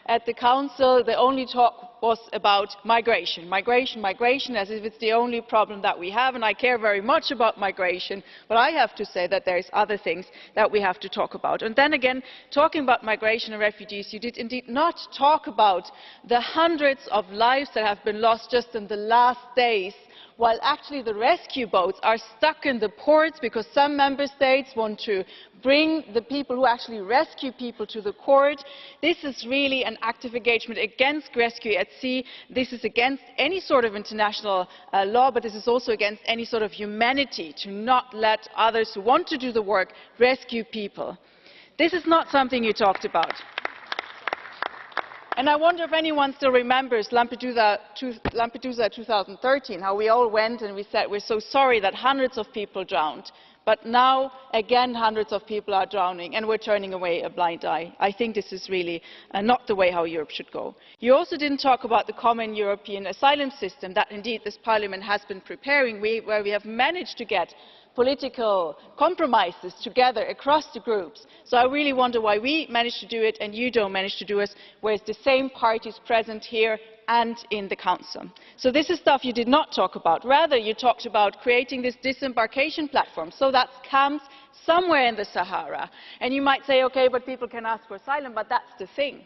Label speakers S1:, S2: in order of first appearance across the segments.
S1: at the Council, the only talk was about migration, as if it's the only problem that we have, and I care very much about migration, but I have to say that there are other things that we have to talk about. And then again, talking about migration and refugees, you did indeed not talk about the hundreds of lives that have been lost just in the last days, while actually the rescue boats are stuck in the ports because some member states want to bring the people who actually rescue people to the court. This is really an active engagement against rescue at sea. This is against any sort of international law, but this is also against any sort of humanity, to not let others who want to do the work rescue people. This is not something you talked about. And I wonder if anyone still remembers Lampedusa 2013, how we all went and we said we're so sorry that hundreds of people drowned. But now, again, hundreds of people are drowning and we're turning away a blind eye. I think this is really not the way how Europe should go. You also didn't talk about the common European asylum system that indeed this Parliament has been preparing, where we have managed to get political compromises together across the groups. So I really wonder why we managed to do it and you don't manage to do it, whereas the same parties present here and in the Council. So this is stuff you did not talk about. Rather, you talked about creating this disembarkation platform. So that's camps somewhere in the Sahara. And you might say, okay, but people can ask for asylum, but that's the thing.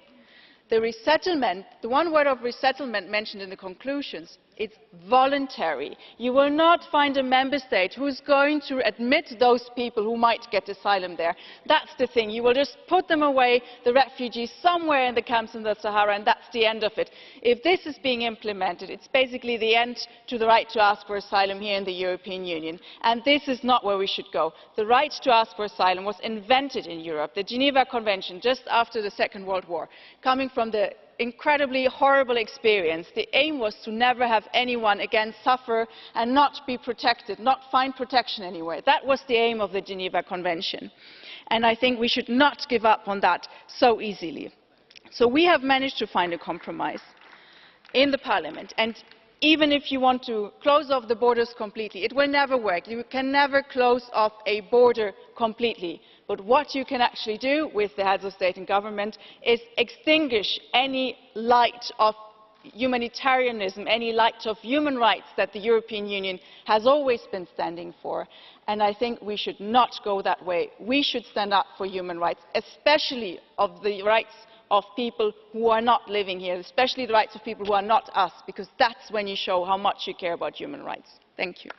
S1: The resettlement, the one word of resettlement mentioned in the conclusions, it's voluntary. You will not find a member state who is going to admit those people who might get asylum there. That's the thing. You will just put them away, the refugees, somewhere in the camps in the Sahara, and that's the end of it. If this is being implemented, it's basically the end to the right to ask for asylum here in the European Union. And this is not where we should go. The right to ask for asylum was invented in Europe. The Geneva Convention, just after the Second World War, coming from the incredibly horrible experience. The aim was to never have anyone again suffer and not be protected, not find protection anywhere. That was the aim of the Geneva Convention. And I think we should not give up on that so easily. So we have managed to find a compromise in the Parliament. And even if you want to close off the borders completely, it will never work. You can never close off a border completely. But what you can actually do with the heads of state and government is extinguish any light of humanitarianism, any light of human rights that the European Union has always been standing for. And I think we should not go that way. We should stand up for human rights, especially of the rights of people who are not living here, especially the rights of people who are not us, because that's when you show how much you care about human rights. Thank you.